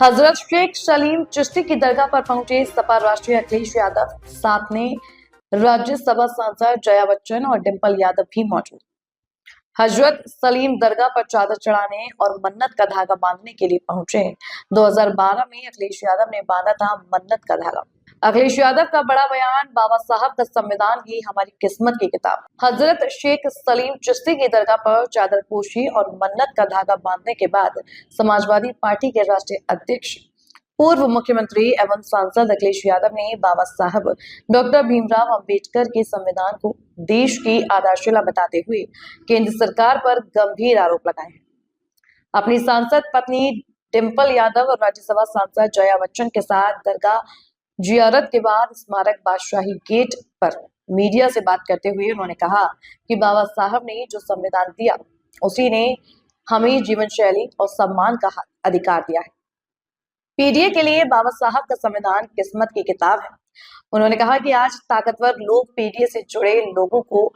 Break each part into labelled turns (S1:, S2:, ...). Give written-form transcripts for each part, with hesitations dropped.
S1: हजरत शेख सलीम चिश्ती की दरगाह पर पहुंचे सपा राष्ट्रीय अखिलेश यादव, साथ में राज्यसभा सांसद जया बच्चन और डिंपल यादव भी मौजूद। हजरत सलीम दरगाह पर चादर चढ़ाने और मन्नत का धागा बांधने के लिए पहुंचे। 2012 में अखिलेश यादव ने बांधा था मन्नत का धागा। अखिलेश यादव का बड़ा बयान, बाबा साहब का संविधान ही हमारी किस्मत की किताब। हजरत शेख सलीम चिश्ती की दरगाह पर चादरपोशी और मन्नत का धागा बांधने के बाद समाजवादी पार्टी के राष्ट्रीय अध्यक्ष पूर्व मुख्यमंत्री एवं सांसद अखिलेश यादव ने बाबा साहब डॉक्टर भीमराव अंबेडकर के संविधान को देश की आधारशिला बताते हुए केंद्र सरकार पर गंभीर आरोप लगाए हैं। अपनी सांसद पत्नी डिंपल यादव और राज्यसभा सांसद जया बच्चन के साथ दरगाह जियारत के बाद स्मारक बादशाही गेट पर मीडिया से बात करते हुए उन्होंने कहा कि बाबा साहब ने जो संविधान दिया, उसी ने हमें जीवन शैली और सम्मान का अधिकार दिया है। पीडीए के लिए बाबा साहब का संविधान किस्मत की किताब है। उन्होंने कहा कि आज ताकतवर लोग पीडीए से जुड़े लोगों को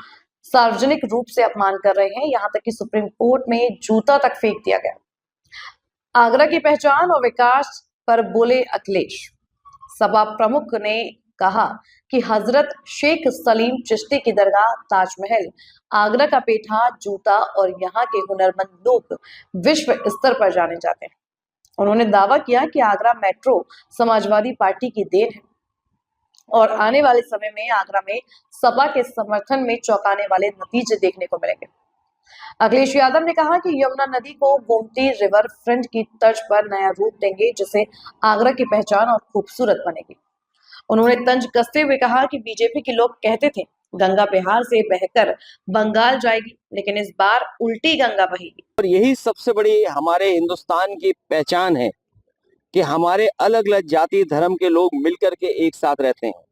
S1: सार्वजनिक रूप से अपमान कर रहे हैं, यहाँ तक कि सुप्रीम कोर्ट में जूता तक फेंक दिया गया। आगरा की पहचान और विकास पर बोले अखिलेश। सपा प्रमुख ने कहा कि हजरत शेख सलीम चिश्ती की दरगाह, ताजमहल, आगरा का पेठा, जूता और यहाँ के हुनरमंद लोग विश्व स्तर पर जाने जाते हैं। उन्होंने दावा किया कि आगरा मेट्रो समाजवादी पार्टी की देन है और आने वाले समय में आगरा में सपा के समर्थन में चौंकाने वाले नतीजे देखने को मिलेंगे। अखिलेश यादव ने कहा कि यमुना नदी को गोमती रिवर फ्रंट की तर्ज पर नया रूप देंगे, जिससे आगरा की पहचान और खूबसूरत बनेगी। उन्होंने तंज कसते हुए कहा कि बीजेपी के लोग कहते थे गंगा बिहार से बहकर बंगाल जाएगी, लेकिन इस बार उल्टी गंगा बहेगी।
S2: और यही सबसे बड़ी हमारे हिंदुस्तान की पहचान है कि हमारे अलग अलग जाति धर्म के लोग मिलकर के एक साथ रहते हैं।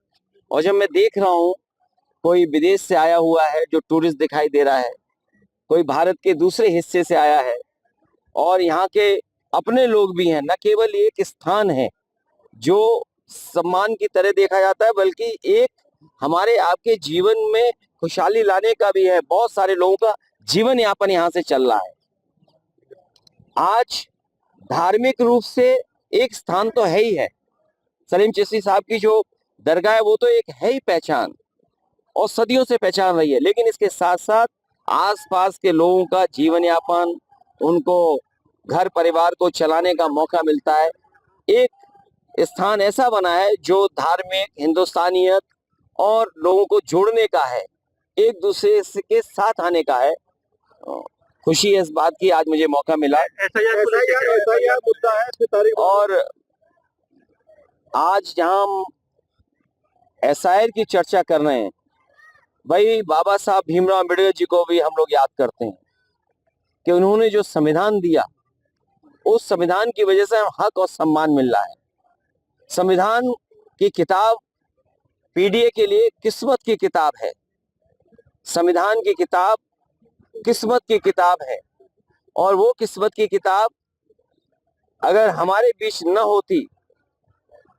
S2: और जब मैं देख रहा हूँ कोई विदेश से आया हुआ है जो टूरिस्ट दिखाई दे रहा है, कोई भारत के दूसरे हिस्से से आया है और यहाँ के अपने लोग भी हैं, न केवल एक स्थान है जो सम्मान की तरह देखा जाता है, बल्कि एक हमारे आपके जीवन में खुशहाली लाने का भी है। बहुत सारे लोगों का जीवन यापन यहाँ से चल रहा है। आज धार्मिक रूप से एक स्थान तो है ही है, सलीम चिश्ती साहब की जो दरगाह है वो तो एक है ही पहचान और सदियों से पहचान रही है, लेकिन इसके साथ साथ आसपास के लोगों का जीवन यापन, उनको घर परिवार को चलाने का मौका मिलता है। एक स्थान ऐसा बना है जो धार्मिक हिंदुस्तानियत और लोगों को जोड़ने का है, एक दूसरे के साथ आने का है। खुशी है इस बात की आज मुझे मौका मिला।
S3: मुद्दा है
S2: और आज जहां हम एसआईआर की चर्चा कर रहे हैं, भाई बाबा साहब भीमराव अम्बेडकर जी को भी हम लोग याद करते हैं कि उन्होंने जो संविधान दिया, उस संविधान की वजह से हम हक और सम्मान मिल रहा है। संविधान की किताब पीडीए के लिए किस्मत की किताब है। संविधान की किताब किस्मत की किताब है और वो किस्मत की किताब अगर हमारे बीच न होती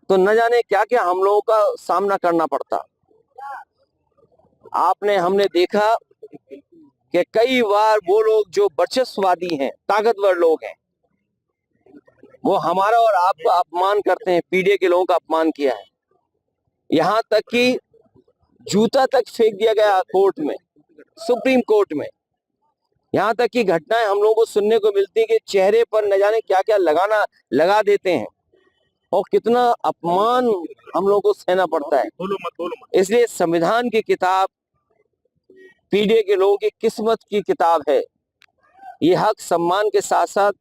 S2: तो न जाने क्या क्या हम लोगों का सामना करना पड़ता। हमने देखा कि कई बार वो लोग जो वर्चस्ववादी हैं, ताकतवर लोग हैं, वो हमारा और आपका अपमान करते हैं। पीडीए के लोगों का अपमान किया है, यहाँ तक कि जूता तक फेंक दिया गया कोर्ट में, सुप्रीम कोर्ट में। यहाँ तक कि घटनाएं हम लोगों को सुनने को मिलती है कि चेहरे पर न जाने क्या क्या लगा देते हैं और कितना अपमान हम लोगों को सहना पड़ता है। इसलिए संविधान की किताब पीडीए के लोगों की किस्मत की किताब है। ये हक सम्मान के साथ साथ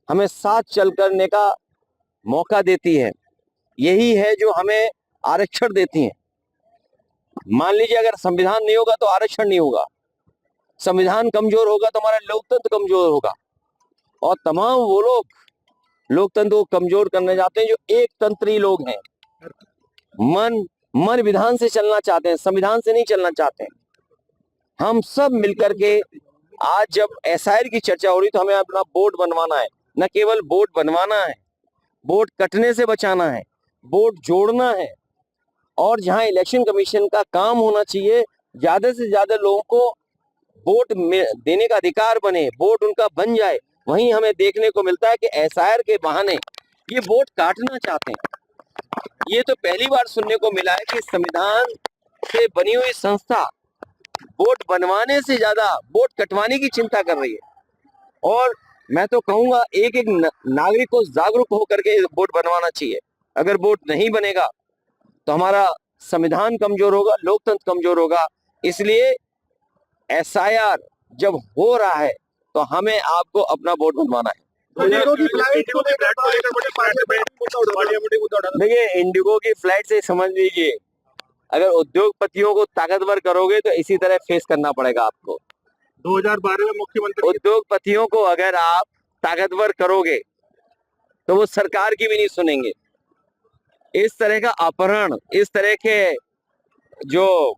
S2: हमें साथ चल करने का मौका देती है। यही है जो हमें आरक्षण देती है। मान लीजिए अगर संविधान नहीं होगा तो आरक्षण नहीं होगा, संविधान कमजोर होगा तो हमारा लोकतंत्र कमजोर होगा। और तमाम वो लोग लोकतंत्र को कमजोर करने जाते हैं जो एक तंत्री लोग हैं, मन विधान से चलना चाहते हैं, संविधान से नहीं चलना चाहते हैं। हम सब मिलकर के आज जब एसआईआर की चर्चा हो रही तो हमें अपना बोर्ड बनवाना है। न केवल बोर्ड बनवाना है, बोर्ड कटने से बचाना है, बोर्ड जोड़ना है। और जहां इलेक्शन कमीशन का काम होना चाहिए, ज्यादा से ज्यादा लोगों को वोट देने का अधिकार बने, वोट उनका बन जाए, वहीं हमें देखने को मिलता है कि एसआईआर के बहाने ये वोट काटना चाहते हैं। ये तो पहली बार सुनने को मिला है कि संविधान से बनी हुई संस्था वोट बनवाने से ज्यादा वोट कटवाने की चिंता कर रही है। और मैं तो कहूंगा एक एक नागरिक को जागरूक होकर के वोट बनवाना चाहिए। अगर वोट नहीं बनेगा तो हमारा संविधान कमजोर होगा, लोकतंत्र कमजोर होगा। इसलिए एसआईआर जब हो रहा है तो हमें आपको अपना वोट बनवाना है।
S3: इंडिगो की फ्लाइट को लेकर पार्लियामेंट्री मुद्दा उठाना।
S2: देखिए, इंडिगो की फ्लाइट से समझ लीजिए, अगर उद्योगपतियों को ताकतवर करोगे तो इसी तरह फेस करना पड़ेगा आपको।
S3: 2012 में मुख्यमंत्री
S2: उद्योगपतियों को अगर आप ताकतवर करोगे तो वो सरकार की भी नहीं सुनेंगे। इस तरह का अपहरण, इस तरह के जो